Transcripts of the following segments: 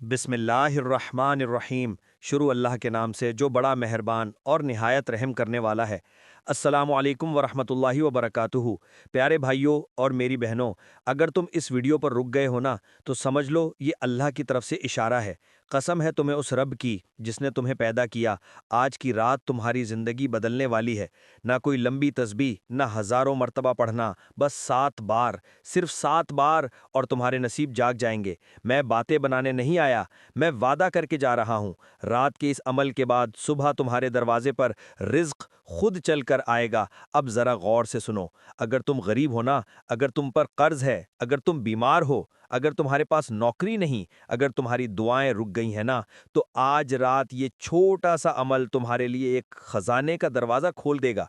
بسم اللہ الرحمن الرحیم۔ شروع اللہ کے نام سے جو بڑا مہربان اور نہایت رحم کرنے والا ہے۔ السلام علیکم ورحمۃ اللہ وبرکاتہ۔ پیارے بھائیوں اور میری بہنوں، اگر تم اس ویڈیو پر رک گئے ہو نا تو سمجھ لو یہ اللہ کی طرف سے اشارہ ہے۔ قسم ہے تمہیں اس رب کی جس نے تمہیں پیدا کیا، آج کی رات تمہاری زندگی بدلنے والی ہے۔ نہ کوئی لمبی تسبیح، نہ ہزاروں مرتبہ پڑھنا، بس 7 بار، صرف 7 بار اور تمہارے نصیب جاگ جائیں گے۔ میں باتیں بنانے نہیں آیا، میں وعدہ کر کے جا رہا ہوں۔ رات کے اس عمل کے بعد صبح تمہارے دروازے پر رزق خود چل کر آئے گا۔ اب ذرا غور سے سنو۔ اگر تم غریب ہو نا، اگر تم پر قرض ہے، اگر تم بیمار ہو، اگر تمہارے پاس نوکری نہیں، اگر تمہاری دعائیں رک گئی ہیں نا، تو آج رات یہ چھوٹا سا عمل تمہارے لیے ایک خزانے کا دروازہ کھول دے گا۔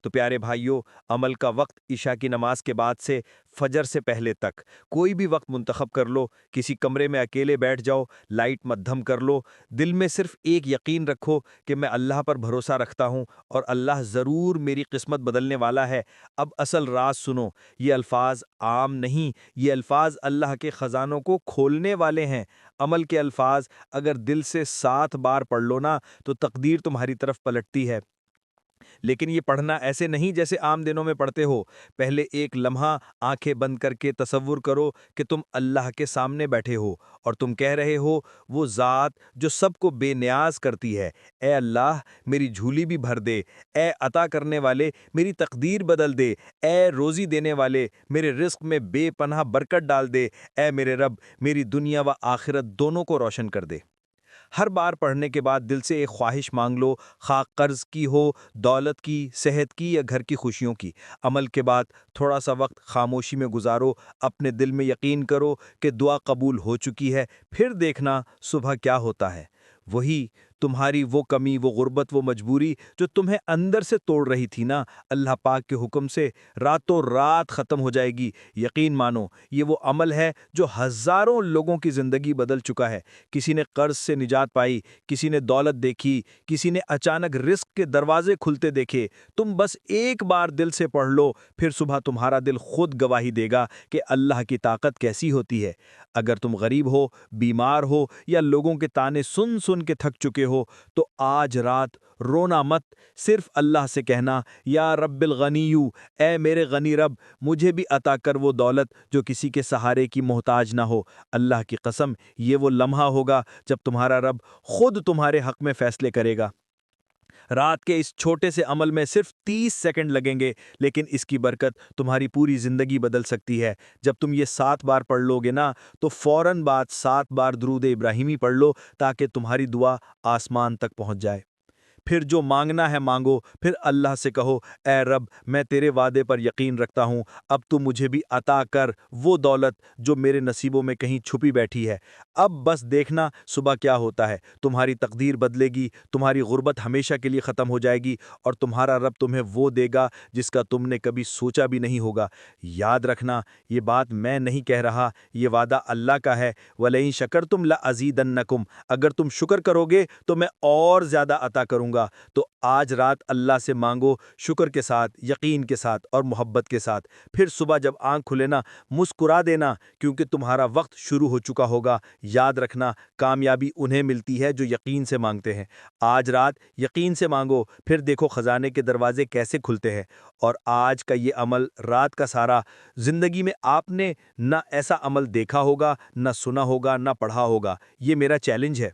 تو پیارے بھائیوں، عمل کا وقت عشاء کی نماز کے بعد سے فجر سے پہلے تک کوئی بھی وقت منتخب کر لو۔ کسی کمرے میں اکیلے بیٹھ جاؤ، لائٹ مت دھم کر لو، دل میں صرف ایک یقین رکھو کہ میں اللہ پر بھروسہ رکھتا ہوں اور اللہ ضرور میری قسمت بدلنے والا ہے۔ اب اصل راز سنو، یہ الفاظ عام نہیں، یہ الفاظ اللہ کے خزانوں کو کھولنے والے ہیں۔ عمل کے الفاظ اگر دل سے 7 بار پڑھ لو نا تو تقدیر تمہاری طرف پلٹتی ہے۔ لیکن یہ پڑھنا ایسے نہیں جیسے عام دنوں میں پڑھتے ہو۔ پہلے ایک لمحہ آنکھیں بند کر کے تصور کرو کہ تم اللہ کے سامنے بیٹھے ہو اور تم کہہ رہے ہو، وہ ذات جو سب کو بے نیاز کرتی ہے، اے اللہ میری جھولی بھی بھر دے، اے عطا کرنے والے میری تقدیر بدل دے، اے روزی دینے والے میرے رزق میں بے پناہ برکت ڈال دے، اے میرے رب میری دنیا و آخرت دونوں کو روشن کر دے۔ ہر بار پڑھنے کے بعد دل سے ایک خواہش مانگ لو، خواہ قرض کی ہو، دولت کی، صحت کی یا گھر کی خوشیوں کی۔ عمل کے بعد تھوڑا سا وقت خاموشی میں گزارو، اپنے دل میں یقین کرو کہ دعا قبول ہو چکی ہے، پھر دیکھنا صبح کیا ہوتا ہے۔ وہی تمہاری وہ کمی، وہ غربت، وہ مجبوری جو تمہیں اندر سے توڑ رہی تھی نا، اللہ پاک کے حکم سے راتوں رات ختم ہو جائے گی۔ یقین مانو، یہ وہ عمل ہے جو ہزاروں لوگوں کی زندگی بدل چکا ہے۔ کسی نے قرض سے نجات پائی، کسی نے دولت دیکھی، کسی نے اچانک رزق کے دروازے کھلتے دیکھے۔ تم بس ایک بار دل سے پڑھ لو، پھر صبح تمہارا دل خود گواہی دے گا کہ اللہ کی طاقت کیسی ہوتی ہے۔ اگر تم غریب ہو، بیمار ہو یا لوگوں کے طعنے سن سن کے تھک چکے ہو تو آج رات رونا مت، صرف اللہ سے کہنا، یا رب الغنیو، اے میرے غنی رب مجھے بھی عطا کر وہ دولت جو کسی کے سہارے کی محتاج نہ ہو۔ اللہ کی قسم، یہ وہ لمحہ ہوگا جب تمہارا رب خود تمہارے حق میں فیصلے کرے گا۔ رات کے اس چھوٹے سے عمل میں صرف 30 سیکنڈ لگیں گے، لیکن اس کی برکت تمہاری پوری زندگی بدل سکتی ہے۔ جب تم یہ 7 بار پڑھ لو گے نا تو فوراً بعد 7 بار درود ابراہیمی پڑھ لو تاکہ تمہاری دعا آسمان تک پہنچ جائے۔ پھر جو مانگنا ہے مانگو، پھر اللہ سے کہو، اے رب میں تیرے وعدے پر یقین رکھتا ہوں، اب تو مجھے بھی عطا کر وہ دولت جو میرے نصیبوں میں کہیں چھپی بیٹھی ہے۔ اب بس دیکھنا صبح کیا ہوتا ہے، تمہاری تقدیر بدلے گی، تمہاری غربت ہمیشہ کے لیے ختم ہو جائے گی اور تمہارا رب تمہیں وہ دے گا جس کا تم نے کبھی سوچا بھی نہیں ہوگا۔ یاد رکھنا، یہ بات میں نہیں کہہ رہا، یہ وعدہ اللہ کا ہے۔ وَلَئِن شَكَرْتُمْ لَأَزِيدَنَّكُمْ، اگر تم شکر کرو گے تو میں اور زیادہ عطا کروں گا۔ تو آج رات اللہ سے مانگو، شکر کے ساتھ، یقین کے ساتھ اور محبت کے ساتھ۔ پھر صبح جب آنکھ کھلے نا مسکرا دینا، کیونکہ تمہارا وقت شروع ہو چکا ہوگا۔ یاد رکھنا، کامیابی انہیں ملتی ہے جو یقین سے مانگتے ہیں۔ آج رات یقین سے مانگو، پھر دیکھو خزانے کے دروازے کیسے کھلتے ہیں۔ اور آج کا یہ عمل، رات کا سارا، زندگی میں آپ نے نہ ایسا عمل دیکھا ہوگا، نہ سنا ہوگا، نہ پڑھا ہوگا۔ یہ میرا چیلنج ہے۔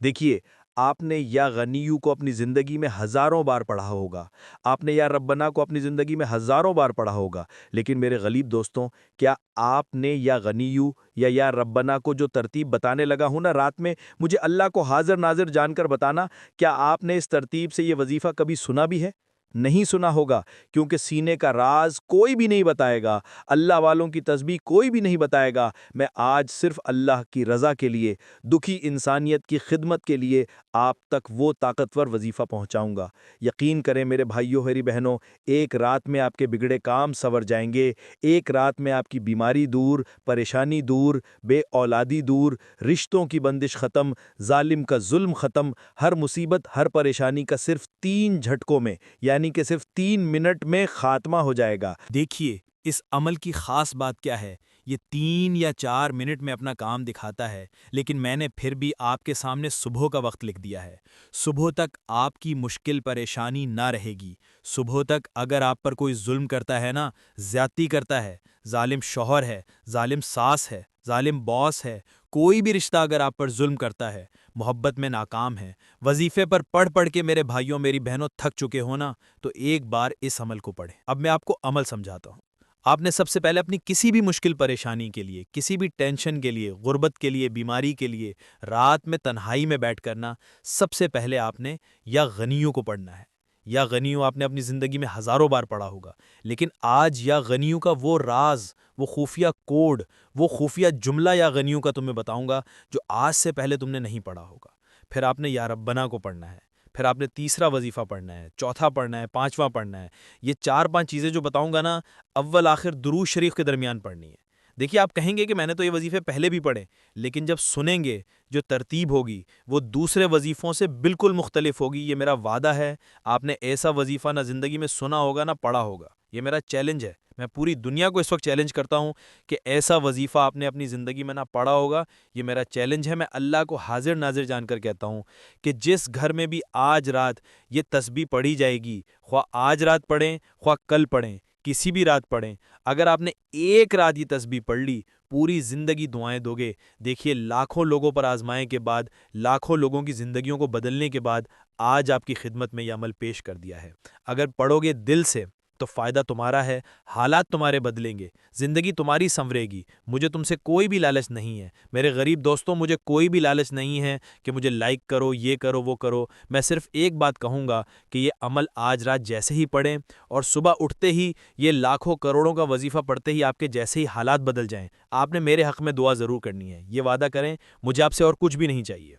دیکھیے، آپ نے یا غنیو کو اپنی زندگی میں ہزاروں بار پڑھا ہوگا، آپ نے یا ربنا کو اپنی زندگی میں ہزاروں بار پڑھا ہوگا، لیکن میرے غلیب دوستوں، کیا آپ نے یا غنیو یا ربنا کو جو ترتیب بتانے لگا ہوں نا رات میں، مجھے اللہ کو حاضر ناظر جان کر بتانا، کیا آپ نے اس ترتیب سے یہ وظیفہ کبھی سنا بھی ہے؟ نہیں سنا ہوگا، کیونکہ سینے کا راز کوئی بھی نہیں بتائے گا، اللہ والوں کی تسبیح کوئی بھی نہیں بتائے گا۔ میں آج صرف اللہ کی رضا کے لیے، دکھی انسانیت کی خدمت کے لیے آپ تک وہ طاقتور وظیفہ پہنچاؤں گا۔ یقین کریں میرے بھائیوں میری بہنوں، ایک رات میں آپ کے بگڑے کام سنور جائیں گے، ایک رات میں آپ کی بیماری دور، پریشانی دور، بے اولادی دور، رشتوں کی بندش ختم، ظالم کا ظلم ختم، ہر مصیبت، ہر پریشانی کا صرف 3 جھٹکوں میں، یعنی کہ صرف 3 منٹ میں خاتمہ ہو جائے گا۔ دیکھیے، اس عمل کی خاص بات کیا ہے، یہ 3 یا 4 منٹ میں اپنا کام دکھاتا ہے، لیکن میں نے پھر بھی آپ کے سامنے صبح کا وقت لکھ دیا ہے۔ صبح تک آپ کی مشکل پریشانی نہ رہے گی۔ صبح تک اگر آپ پر کوئی ظلم کرتا ہے نا، زیادتی کرتا ہے، ظالم شوہر ہے، ظالم ساس ہے، ظالم باس ہے، کوئی بھی رشتہ اگر آپ پر ظلم کرتا ہے، محبت میں ناکام ہے، وظیفے پر پڑھ پڑھ کے میرے بھائیوں میری بہنوں تھک چکے ہو نا، تو ایک بار اس عمل کو پڑھیں۔ اب میں آپ کو عمل سمجھاتا ہوں۔ آپ نے سب سے پہلے اپنی کسی بھی مشکل پریشانی کے لیے، کسی بھی ٹینشن کے لیے، غربت کے لیے، بیماری کے لیے، رات میں تنہائی میں بیٹھ کرنا، سب سے پہلے آپ نے یا غنیوں کو پڑھنا ہے۔ یا غنیوں آپ نے اپنی زندگی میں ہزاروں بار پڑھا ہوگا، لیکن آج یا غنیوں کا وہ راز، وہ خفیہ کوڈ، وہ خفیہ جملہ یا غنیوں کا تمہیں بتاؤں گا جو آج سے پہلے تم نے نہیں پڑھا ہوگا۔ پھر آپ نے یا ربنا کو پڑھنا ہے، پھر آپ نے تیسرا وظیفہ پڑھنا ہے، چوتھا پڑھنا ہے، پانچواں پڑھنا ہے۔ یہ 4-5 چیزیں جو بتاؤں گا نا، اول آخر درود شریف کے درمیان پڑھنی ہے۔ دیکھیے آپ کہیں گے کہ میں نے تو یہ وظیفے پہلے بھی پڑھے، لیکن جب سنیں گے جو ترتیب ہوگی وہ دوسرے وظیفوں سے بالکل مختلف ہوگی، یہ میرا وعدہ ہے۔ آپ نے ایسا وظیفہ نہ زندگی میں سنا ہوگا نہ پڑھا ہوگا، یہ میرا چیلنج ہے۔ میں پوری دنیا کو اس وقت چیلنج کرتا ہوں کہ ایسا وظیفہ آپ نے اپنی زندگی میں نہ پڑھا ہوگا، یہ میرا چیلنج ہے۔ میں اللہ کو حاضر ناظر جان کر کہتا ہوں کہ جس گھر میں بھی آج رات یہ تسبیح پڑھی جائے گی، خواہ آج رات پڑھیں خواہ کل پڑھیں، کسی بھی رات پڑھیں، اگر آپ نے ایک رات یہ تسبیح پڑھ لی، پوری زندگی دعائیں دو گے، دیکھیے لاکھوں لوگوں پر آزمائے کے بعد، لاکھوں لوگوں کی زندگیوں کو بدلنے کے بعد آج آپ کی خدمت میں یہ عمل پیش کر دیا ہے۔ اگر پڑھو گے دل سے تو فائدہ تمہارا ہے، حالات تمہارے بدلیں گے، زندگی تمہاری سنورے گی۔ مجھے تم سے کوئی بھی لالچ نہیں ہے میرے غریب دوستوں، مجھے کوئی بھی لالچ نہیں ہے کہ مجھے لائک کرو، یہ کرو، وہ کرو۔ میں صرف ایک بات کہوں گا کہ یہ عمل آج رات جیسے ہی پڑھیں اور صبح اٹھتے ہی یہ لاکھوں کروڑوں کا وظیفہ پڑھتے ہی آپ کے جیسے ہی حالات بدل جائیں، آپ نے میرے حق میں دعا ضرور کرنی ہے، یہ وعدہ کریں، مجھے آپ سے اور کچھ بھی نہیں چاہیے۔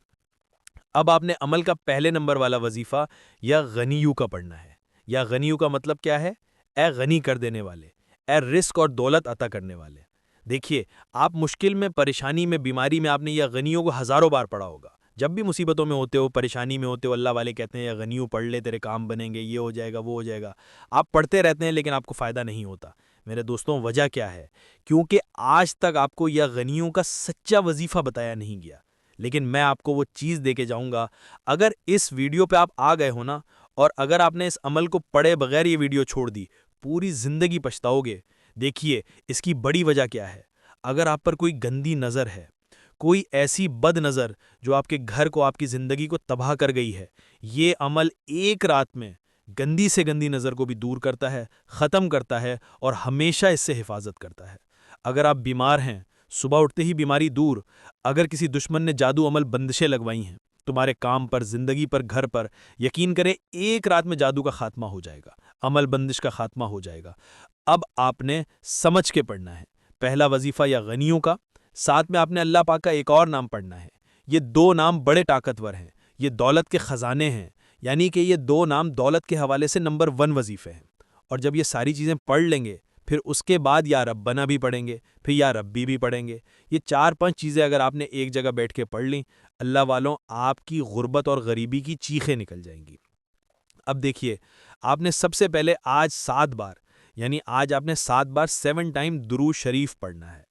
اب آپ نے عمل کا پہلے نمبر والا وظیفہ یا غنیوں کا پڑھنا ہے۔ یا غنیوں کا مطلب کیا ہے؟ اے غنی کر دینے والے، اے رزق اور دولت عطا کرنے والے۔ دیکھیے آپ مشکل میں، پریشانی میں، بیماری میں آپ نے یا غنیوں کو ہزاروں بار پڑھا ہوگا۔ جب بھی مصیبتوں میں ہوتے ہو، پریشانی میں ہوتے ہو، اللہ والے کہتے ہیں یا غنیوں پڑھ لے، تیرے کام بنیں گے، یہ ہو جائے گا، وہ ہو جائے گا۔ آپ پڑھتے رہتے ہیں لیکن آپ کو فائدہ نہیں ہوتا۔ میرے دوستوں وجہ کیا ہے؟ کیونکہ آج تک آپ کو یا غنیوں کا سچا وظیفہ بتایا نہیں گیا، لیکن میں آپ کو وہ چیز دے کے جاؤں گا۔ اگر اس ویڈیو پہ آپ آ گئے ہو نا، اور اگر آپ نے اس عمل کو پڑھے بغیر یہ ویڈیو چھوڑ دی، پوری زندگی پچھتاؤ گے۔ دیکھیے اس کی بڑی وجہ کیا ہے؟ اگر آپ پر کوئی گندی نظر ہے، کوئی ایسی بد نظر جو آپ کے گھر کو، آپ کی زندگی کو تباہ کر گئی ہے، یہ عمل ایک رات میں گندی سے گندی نظر کو بھی دور کرتا ہے، ختم کرتا ہے اور ہمیشہ اس سے حفاظت کرتا ہے۔ اگر آپ بیمار ہیں، صبح اٹھتے ہی بیماری دور۔ اگر کسی دشمن نے جادو عمل بندشیں لگوائی ہیں تمہارے کام پر، زندگی پر، گھر پر، یقین کریں ایک رات میں جادو کا خاتمہ ہو جائے گا، عمل بندش کا خاتمہ ہو جائے گا۔ اب آپ نے سمجھ کے پڑھنا ہے۔ پہلا وظیفہ یا غنیوں کا، ساتھ میں آپ نے اللہ پاک کا ایک اور نام پڑھنا ہے۔ یہ 2 نام بڑے طاقتور ہیں، یہ دولت کے خزانے ہیں، یعنی کہ یہ 2 نام دولت کے حوالے سے نمبر 1 وظیفے ہیں۔ اور جب یہ ساری چیزیں پڑھ لیں گے، پھر اس کے بعد یا ربنا بھی پڑھیں گے، پھر یا ربی بھی پڑھیں گے۔ یہ 4-5 چیزیں اگر آپ نے ایک جگہ بیٹھ کے پڑھ لیں، اللہ والوں آپ کی غربت اور غریبی کی چیخیں نکل جائیں گی۔ اب دیکھیے آپ نے سب سے پہلے آج 7 بار، یعنی آج آپ نے 7 بار 7 ٹائم درود شریف پڑھنا ہے۔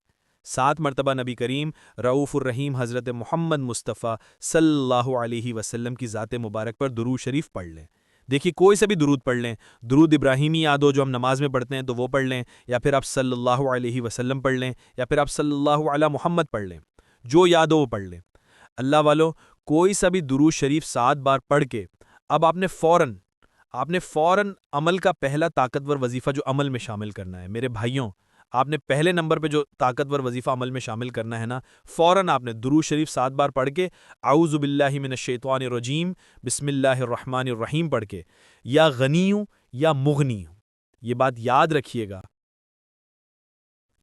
7 مرتبہ نبی کریم رؤوف الرحیم حضرت محمد مصطفیٰ صلی اللہ علیہ وسلم کی ذات مبارک پر درود شریف پڑھ لیں۔ دیکھیے کوئی سے بھی درود پڑھ لیں، درود ابراہیمی یاد ہو جو ہم نماز میں پڑھتے ہیں تو وہ پڑھ لیں، یا پھر آپ صلی اللہ علیہ وسلم پڑھ لیں، یا پھر آپ صلی اللہ علی محمد پڑھ لیں، جو یاد ہو وہ پڑھ لیں۔ اللہ والوں کوئی سا بھی درود شریف 7 بار پڑھ کے اب آپ نے فوراً عمل کا پہلا طاقتور وظیفہ جو عمل میں شامل کرنا ہے۔ میرے بھائیوں آپ نے پہلے نمبر پہ جو طاقتور وظیفہ عمل میں شامل کرنا ہے نا، فوراً آپ نے درود شریف 7 بار پڑھ کے اعوذ باللہ من الشیطان الرجیم بسم اللہ الرحمن الرحیم پڑھ کے یا غنیوں یا مغنیوں، یہ بات یاد رکھیے گا،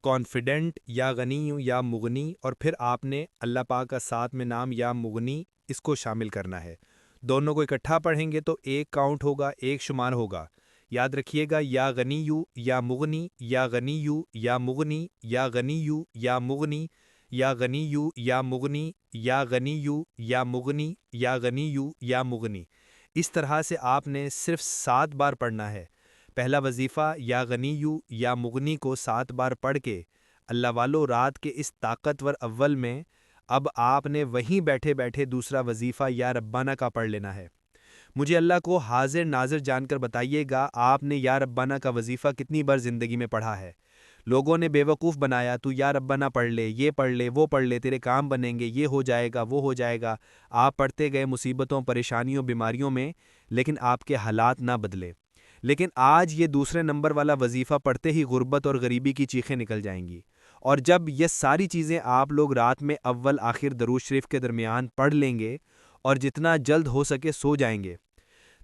کانفیڈنٹ یا غنیوں یا مغنی، اور پھر آپ نے اللہ پاک کا ساتھ میں نام یا مغنی اس کو شامل کرنا ہے۔ دونوں کو اکٹھا پڑھیں گے تو ایک کاؤنٹ ہوگا، ایک شمار ہوگا۔ یاد رکھیے گا یا غنیو یا مغنی، یا غنیو یا مغنی، یا غنیو یا مغنی، یا غنیو یا مغنی، یا غنیو یا مغنی، یا غنیو یا مغنی۔ اس طرح سے آپ نے صرف 7 بار پڑھنا ہے۔ پہلا وظیفہ یا غنیو یا مغنی کو 7 بار پڑھ کے اللہ والو، رات کے اس طاقتور اول میں اب آپ نے وہیں بیٹھے بیٹھے دوسرا وظیفہ یا ربانہ کا پڑھ لینا ہے۔ مجھے اللہ کو حاضر ناظر جان کر بتائیے گا، آپ نے یا ربانہ کا وظیفہ کتنی بار زندگی میں پڑھا ہے؟ لوگوں نے بیوقوف بنایا، تو یا ربانہ پڑھ لے، یہ پڑھ لے، وہ پڑھ لے، تیرے کام بنیں گے، یہ ہو جائے گا، وہ ہو جائے گا۔ آپ پڑھتے گئے مصیبتوں، پریشانیوں، بیماریوں میں، لیکن آپ کے حالات نہ بدلے۔ لیکن آج یہ دوسرے نمبر والا وظیفہ پڑھتے ہی غربت اور غریبی کی چیخیں نکل جائیں گی، اور جب یہ ساری چیزیں آپ لوگ رات میں اول آخر درود شریف کے درمیان پڑھ لیں گے اور جتنا جلد ہو سکے سو جائیں گے۔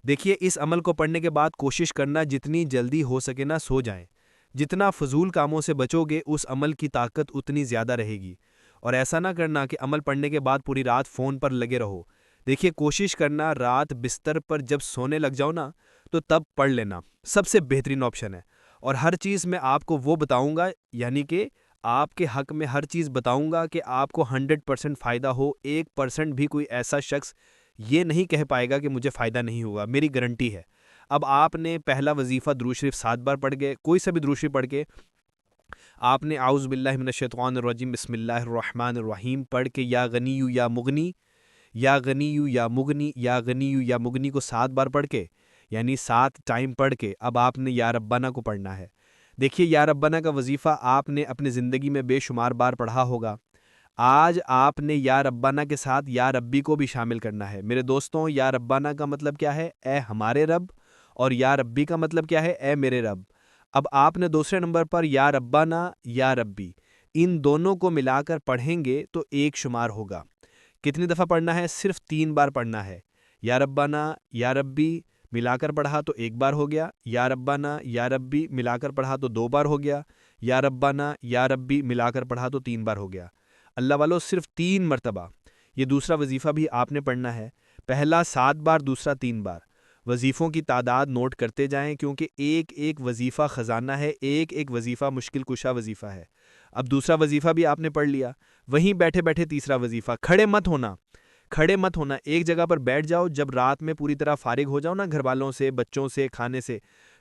دیکھیے، اس عمل کو پڑھنے کے بعد کوشش کرنا جتنی جلدی ہو سکے نہ سو جائیں۔ جتنا فضول کاموں سے بچو گے اس عمل کی طاقت اتنی زیادہ رہے گی، اور ایسا نہ کرنا کہ عمل پڑھنے کے بعد پوری رات فون پر لگے رہو۔ دیکھیے، کوشش کرنا رات بستر پر جب سونے لگ جاؤ نا تو تب پڑھ لینا، سب سے بہترین آپشن ہے۔ اور ہر چیز میں آپ کو وہ بتاؤں گا، یعنی کہ آپ کے حق میں ہر چیز بتاؤں گا کہ آپ کو 100% فائدہ ہو۔ 1% بھی کوئی ایسا شخص یہ نہیں کہہ پائے گا کہ مجھے فائدہ نہیں ہوا، میری گارنٹی ہے۔ اب آپ نے پہلا وظیفہ درود شریف 7 بار پڑھ گئے، کوئی سا بھی درود شریف پڑھ کے آپ نے اعوذ باللہ من الشیطان الرجیم بسم اللہ الرحمن الرحیم پڑھ کے یا غنی یا مغنی، یا غنی یا مغنی، یا غنی یا مغنی کو 7 بار پڑھ کے، یعنی 7 ٹائم پڑھ کے اب آپ نے یا ربانہ کو پڑھنا ہے۔ دیکھیے، یا ربانہ کا وظیفہ آپ نے اپنی زندگی میں بے شمار بار پڑھا ہوگا۔ آج آپ نے یا ربانہ کے ساتھ یا ربی کو بھی شامل کرنا ہے۔ میرے دوستوں، یا ربانہ کا مطلب کیا ہے؟ اے ہمارے رب، اور یا ربی کا مطلب کیا ہے؟ اے میرے رب۔ اب آپ نے دوسرے نمبر پر یا ربانہ یا ربی، ان دونوں کو ملا کر پڑھیں گے تو ایک شمار ہوگا۔ کتنی دفعہ پڑھنا ہے؟ صرف 3 بار پڑھنا ہے۔ یا ربانہ یا ربی ملا کر پڑھا تو 1 بار ہو گیا، یا ربانہ یا ربی ملا کر پڑھا تو 2 بار ہو گیا، یا ربانہ یا ربی ملا کر پڑھا تو 3 بار ہو گیا۔ اللہ والو، صرف 3 مرتبہ یہ دوسرا وظیفہ بھی آپ نے پڑھنا ہے۔ پہلا 7 بار، دوسرا 3 بار۔ وظیفوں کی تعداد نوٹ کرتے جائیں، کیونکہ ایک ایک وظیفہ خزانہ ہے، ایک ایک وظیفہ مشکل کشا وظیفہ ہے۔ اب دوسرا وظیفہ بھی آپ نے پڑھ لیا، وہیں بیٹھے بیٹھے تیسرا وظیفہ۔ کھڑے مت ہونا، کھڑے مت ہونا، ایک جگہ پر بیٹھ جاؤ۔ جب رات میں پوری طرح فارغ ہو جاؤ نا گھر والوں سے، بچوں سے، کھانے سے،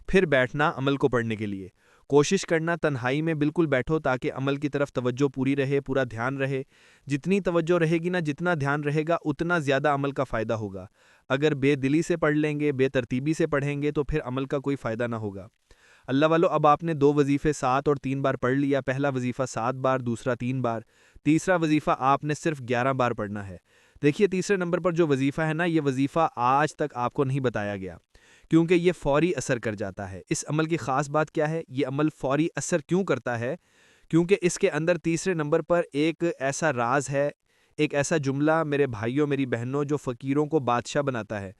پھر بیٹھنا عمل کو پڑھنے کے لیے۔ کوشش کرنا تنہائی میں بالکل بیٹھو تاکہ عمل کی طرف توجہ پوری رہے، پورا دھیان رہے۔ جتنی توجہ رہے گی نا، جتنا دھیان رہے گا، اتنا زیادہ عمل کا فائدہ ہوگا۔ اگر بے دلی سے پڑھ لیں گے، بے ترتیبی سے پڑھیں گے تو پھر عمل کا کوئی فائدہ نہ ہوگا۔ اللہ والو، اب آپ نے 2 وظیفے 7 اور 3 بار پڑھ لیا۔ پہلا وظیفہ 7 بار، دوسرا 3 بار۔ تیسرا وظیفہ آپ نے صرف 11 بار پڑھنا ہے۔ دیکھیے، تیسرے نمبر پر جو وظیفہ ہے نا، یہ وظیفہ آج تک آپ کو نہیں بتایا گیا، کیونکہ یہ فوری اثر کر جاتا ہے۔ اس عمل کی خاص بات کیا ہے؟ یہ عمل فوری اثر کیوں کرتا ہے؟ کیونکہ اس کے اندر تیسرے نمبر پر ایک ایسا راز ہے، ایک ایسا جملہ میرے بھائیوں، میری بہنوں، جو فقیروں کو بادشاہ بناتا ہے۔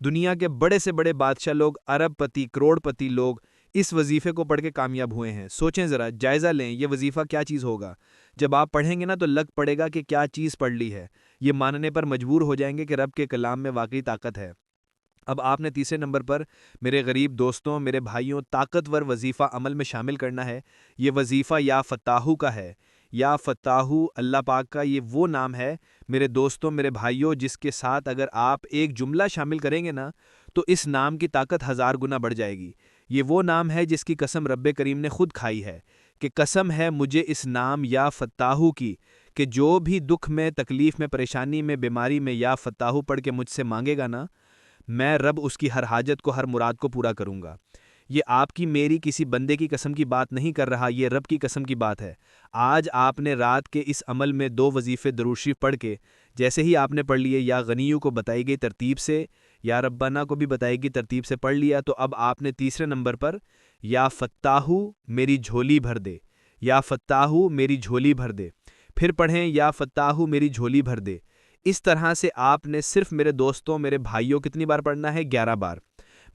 دنیا کے بڑے سے بڑے بادشاہ لوگ، ارب پتی، کروڑ پتی لوگ اس وظیفے کو پڑھ کے کامیاب ہوئے ہیں۔ سوچیں ذرا، جائزہ لیں، یہ وظیفہ کیا چیز ہوگا۔ جب آپ پڑھیں گے نا تو لگ پڑے گا کہ کیا چیز پڑھ لی ہے۔ یہ ماننے پر مجبور ہو جائیں گے کہ رب کے کلام میں واقعی طاقت ہے۔ اب آپ نے تیسرے نمبر پر میرے غریب دوستوں، میرے بھائیوں، طاقتور وظیفہ عمل میں شامل کرنا ہے۔ یہ وظیفہ یا فتاحو کا ہے۔ یا فتاحو اللہ پاک کا یہ وہ نام ہے میرے دوستوں، میرے بھائیوں، جس کے ساتھ اگر آپ ایک جملہ شامل کریں گے نا تو اس نام کی طاقت 1000 گنا بڑھ جائے گی۔ یہ وہ نام ہے جس کی قسم رب کریم نے خود کھائی ہے کہ قسم ہے مجھے اس نام یا فتاحو کی کہ جو بھی دکھ میں، تکلیف میں، پریشانی میں، بیماری میں یا فتاحو پڑھ کے مجھ سے مانگے گا نا، میں رب اس کی ہر حاجت کو، ہر مراد کو پورا کروں گا۔ یہ آپ کی میری کسی بندے کی قسم کی بات نہیں کر رہا، یہ رب کی قسم کی بات ہے۔ آج آپ نے رات کے اس عمل میں 2 وظیفے درود شریف پڑھ کے، جیسے ہی آپ نے پڑھ لیے، یا غنیو کو بتائی گئی ترتیب سے، یا ربانہ کو بھی بتائی گئی ترتیب سے پڑھ لیا، تو اب آپ نے تیسرے نمبر پر یا فتاحو میری جھولی بھر دے، یا فتاحو میری جھولی بھر دے، پھر پڑھیں یا فتاحو میری جھولی بھر دے۔ اس طرح سے آپ نے صرف میرے دوستوں، میرے بھائیوں، کتنی بار پڑھنا ہے؟ 11 بار۔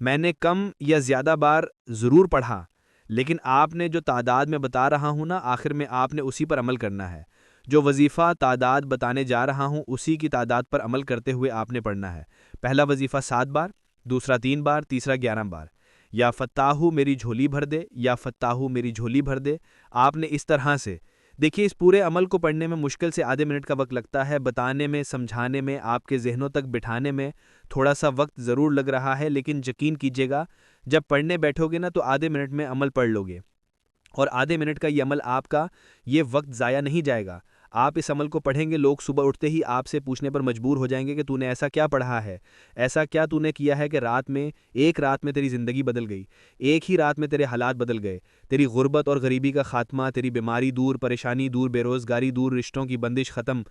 میں نے کم یا زیادہ بار ضرور پڑھا، لیکن آپ نے جو تعداد میں بتا رہا ہوں نا، آخر میں آپ نے اسی پر عمل کرنا ہے۔ جو وظیفہ تعداد بتانے جا رہا ہوں اسی کی تعداد پر عمل کرتے ہوئے آپ نے پڑھنا ہے۔ پہلا وظیفہ 7 بار، دوسرا 3 بار، تیسرا 11 بار۔ یا فتاحو میری جھولی بھر دے، یا فتاحو میری جھولی بھر دے۔ آپ نے اس طرح سے، دیکھیے، اس پورے عمل کو پڑھنے میں مشکل سے آدھے منٹ کا وقت لگتا ہے، بتانے میں، سمجھانے میں، آپ کے ذہنوں تک بٹھانے میں تھوڑا سا وقت ضرور لگ رہا ہے، لیکن یقین کیجیے گا جب پڑھنے بیٹھو گے نا تو آدھے منٹ میں عمل پڑھ لو گے۔ اور آدھے منٹ کا یہ عمل آپ کا یہ وقت ضائع نہیں جائے گا۔ آپ اس عمل کو پڑھیں گے، لوگ صبح اٹھتے ہی آپ سے پوچھنے پر مجبور ہو جائیں گے کہ تو نے ایسا کیا پڑھا ہے، ایسا کیا تو نے کیا ہے کہ ایک رات میں تیری زندگی بدل گئی، ایک ہی رات میں تیرے حالات بدل گئے، تیری غربت اور غریبی کا خاتمہ، تیری بیماری دور، پریشانی دور، بے روزگاری دور، رشتوں کی بندش ختم،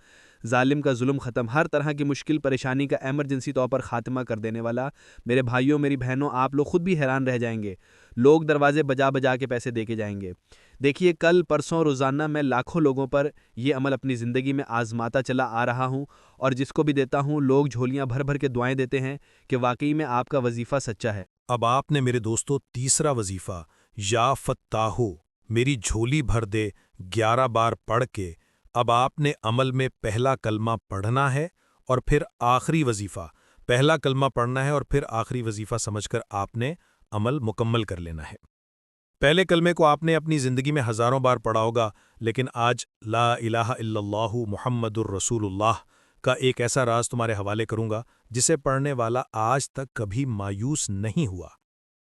ظالم کا ظلم ختم، ہر طرح کی مشکل پریشانی کا ایمرجنسی طور پر خاتمہ کر دینے والا۔ میرے بھائیوں، میری بہنوں، آپ لوگ خود بھی حیران رہ جائیں گے، لوگ دروازے بجا بجا کے پیسے دے کے جائیں گے۔ دیکھیے، کل پرسوں روزانہ میں لاکھوں لوگوں پر یہ عمل اپنی زندگی میں آزماتا چلا آ رہا ہوں، اور جس کو بھی دیتا ہوں لوگ جھولیاں بھر بھر کے دعائیں دیتے ہیں کہ واقعی میں آپ کا وظیفہ سچا ہے۔ اب آپ نے میرے دوستو تیسرا وظیفہ یا فتاحو میری جھولی بھر دے 11 بار پڑھ کے اب آپ نے عمل میں پہلا کلمہ پڑھنا ہے اور پھر آخری وظیفہ، پہلا کلمہ پڑھنا ہے اور پھر آخری وظیفہ سمجھ کر آپ نے عمل مکمل کر لینا ہے۔ پہلے کلمے کو آپ نے اپنی زندگی میں ہزاروں بار پڑھا ہوگا، لیکن آج لا الہ الا اللہ محمد الرسول اللہ کا ایک ایسا راز تمہارے حوالے کروں گا جسے پڑھنے والا آج تک کبھی مایوس نہیں ہوا۔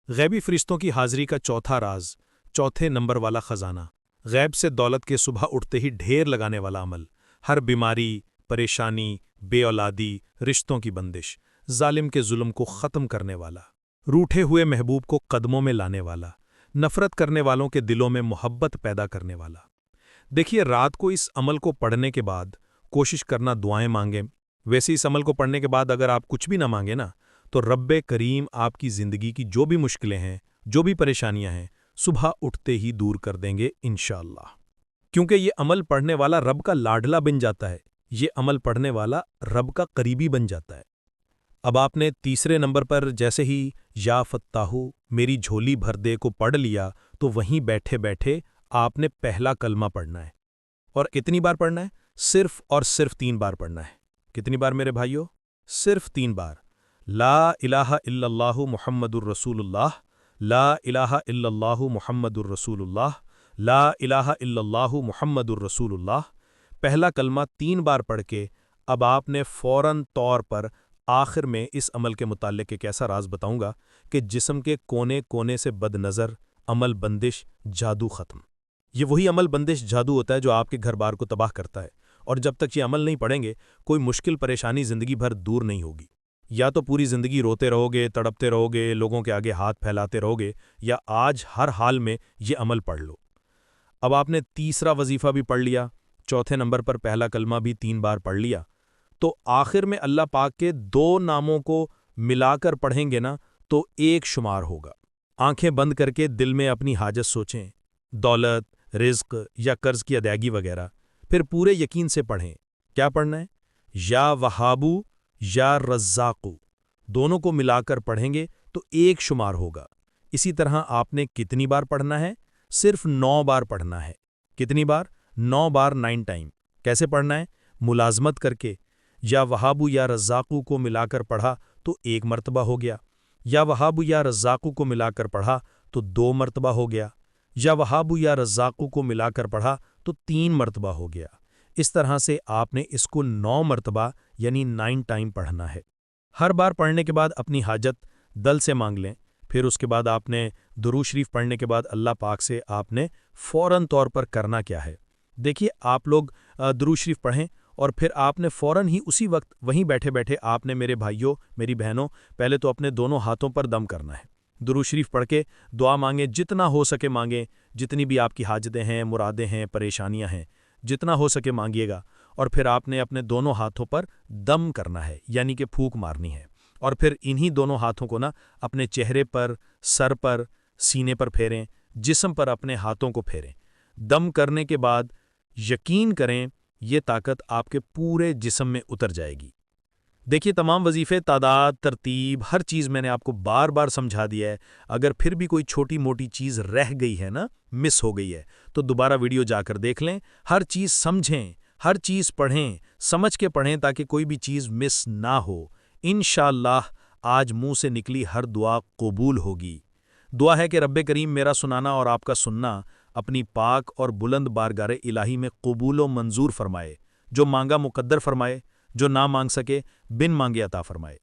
غیبی فرشتوں کی حاضری کا چوتھا راز، چوتھے نمبر والا خزانہ، غیب سے دولت کے صبح اٹھتے ہی ڈھیر لگانے والا عمل، ہر بیماری، پریشانی، بے اولادی، رشتوں کی بندش، ظالم کے ظلم کو ختم کرنے والا، روٹھے ہوئے محبوب کو قدموں میں لانے والا، نفرت کرنے والوں کے دلوں میں محبت پیدا کرنے والا۔ دیکھیے، رات کو اس عمل کو پڑھنے کے بعد کوشش کرنا دعائیں مانگیں۔ ویسے اس عمل کو پڑھنے کے بعد اگر آپ کچھ بھی نہ مانگیں نا، تو رب کریم آپ کی زندگی کی جو بھی مشکلیں ہیں، جو بھی پریشانیاں ہیں، صبح اٹھتے ہی دور کر دیں گے انشاءاللہ۔ کیونکہ یہ عمل پڑھنے والا رب کا لاڈلا بن جاتا ہے، یہ عمل پڑھنے والا رب کا قریبی بن جاتا ہے۔ اب آپ نے تیسرے نمبر پر جیسے ہی یا فتاحو میری جھولی بھر دے کو پڑھ لیا، تو وہیں بیٹھے بیٹھے آپ نے پہلا کلمہ پڑھنا ہے۔ اور کتنی بار پڑھنا ہے؟ صرف اور صرف 3 بار پڑھنا ہے۔ کتنی بار میرے بھائیو؟ صرف 3 بار۔ لا الہ الا اللہ محمد الرسول اللہ، لا الہ الا اللہ محمد الرسول اللہ، لا الہ الا اللہ محمد الرسول اللہ۔ پہلا کلمہ 3 بار پڑھ کے اب آپ نے فوراً طور پر آخر میں اس عمل کے متعلق ایک ایسا راز بتاؤں گا کہ جسم کے کونے کونے سے بد نظر، عمل بندش، جادو ختم۔ یہ وہی عمل بندش جادو ہوتا ہے جو آپ کے گھر بار کو تباہ کرتا ہے، اور جب تک یہ عمل نہیں پڑھیں گے کوئی مشکل پریشانی زندگی بھر دور نہیں ہوگی۔ یا تو پوری زندگی روتے رہو گے، تڑپتے رہو گے، لوگوں کے آگے ہاتھ پھیلاتے رہو گے، یا آج ہر حال میں یہ عمل پڑھ لو۔ اب آپ نے تیسرا وظیفہ بھی پڑھ لیا، چوتھے نمبر پر پہلا کلمہ بھی 3 بار پڑھ لیا، تو آخر میں اللہ پاک کے 2 ناموں کو ملا کر پڑھیں گے نا تو 1 شمار ہوگا۔ آنکھیں بند کر کے دل میں اپنی حاجت سوچیں، دولت، رزق یا قرض کی ادائیگی وغیرہ، پھر پورے یقین سے پڑھیں۔ کیا پڑھنا ہے؟ یا وہابو یا رزاقو، دونوں کو ملا کر پڑھیں گے تو 1 شمار ہوگا۔ اسی طرح آپ نے کتنی بار پڑھنا ہے؟ صرف 9 بار پڑھنا ہے۔ کتنی بار؟ 9 بار 9 ٹائم۔ کیسے پڑھنا ہے؟ ملازمت کر کے۔ یا وہابو یا رزاقو کو ملا کر پڑھا تو 1 مرتبہ ہو گیا، یا وہابو یا رزاقو کو ملا کر پڑھا تو 2 مرتبہ ہو گیا، یا وہابو یا رزاقو کو ملا کر پڑھا تو 3 مرتبہ ہو گیا۔ اس طرح سے آپ نے اس کو 9 مرتبہ یعنی 9 ٹائم پڑھنا ہے۔ ہر بار پڑھنے کے بعد اپنی حاجت دل سے مانگ لیں، پھر اس کے بعد آپ نے درود شریف پڑھنے کے بعد اللہ پاک سے آپ نے فوراً طور پر کرنا کیا ہے؟ دیکھیے، آپ لوگ درود شریف پڑھیں اور پھر آپ نے فوراً ہی اسی وقت وہیں بیٹھے بیٹھے آپ نے میرے بھائیوں، میری بہنوں، پہلے تو اپنے دونوں ہاتھوں پر دم کرنا ہے۔ درود شریف پڑھ کے دعا مانگیں، جتنا ہو سکے مانگیں، جتنی بھی آپ کی حاجتیں ہیں، مرادیں ہیں، پریشانیاں ہیں، جتنا ہو سکے مانگیے گا۔ اور پھر آپ نے اپنے دونوں ہاتھوں پر دم کرنا ہے، یعنی کہ پھونک مارنی ہے، اور پھر انہی دونوں ہاتھوں کو اپنے چہرے پر، سر پر، سینے پر پھیریں، جسم پر اپنے ہاتھوں کو پھیریں۔ دم کرنے کے بعد یقین کریں یہ طاقت آپ کے پورے جسم میں اتر جائے گی۔ دیکھیے، تمام وظیفے، تعداد، ترتیب، ہر چیز میں نے آپ کو بار بار سمجھا دیا ہے۔ اگر پھر بھی کوئی چھوٹی موٹی چیز رہ گئی ہے مس ہو گئی ہے، تو دوبارہ ویڈیو جا کر دیکھ لیں۔ ہر چیز سمجھیں، ہر چیز پڑھیں، سمجھ کے پڑھیں تاکہ کوئی بھی چیز مس نہ ہو۔ انشاءاللہ آج منہ سے نکلی ہر دعا قبول ہوگی۔ دعا ہے کہ رب کریم میرا سنانا اور آپ کا سننا اپنی پاک اور بلند بارگاہ الہی میں قبول و منظور فرمائے، جو مانگا مقدر فرمائے، جو نہ مانگ سکے بن مانگے عطا فرمائے۔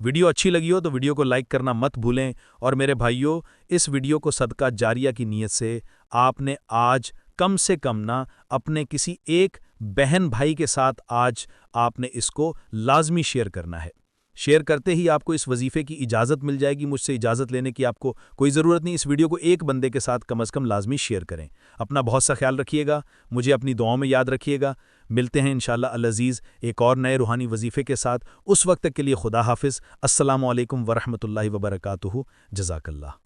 ویڈیو اچھی لگی ہو تو ویڈیو کو لائک کرنا مت بھولیں، اور میرے بھائیوں اس ویڈیو کو صدقہ جاریہ کی نیت سے آپ نے آج کم سے کم نہ اپنے کسی ایک بہن بھائی کے ساتھ آج آپ نے اس کو لازمی شیئر کرنا ہے۔ شیئر کرتے ہی آپ کو اس وظیفے کی اجازت مل جائے گی، مجھ سے اجازت لینے کی آپ کو کوئی ضرورت نہیں۔ اس ویڈیو کو ایک بندے کے ساتھ کم از کم لازمی شیئر کریں۔ اپنا بہت سا خیال رکھیے گا، مجھے اپنی دعاؤں میں یاد رکھیے گا۔ ملتے ہیں انشاءاللہ العزیز ایک اور نئے روحانی وظیفے کے ساتھ، اس وقت تک کے لیے خدا حافظ۔ السلام علیکم ورحمۃ اللہ وبرکاتہ۔ جزاک اللہ۔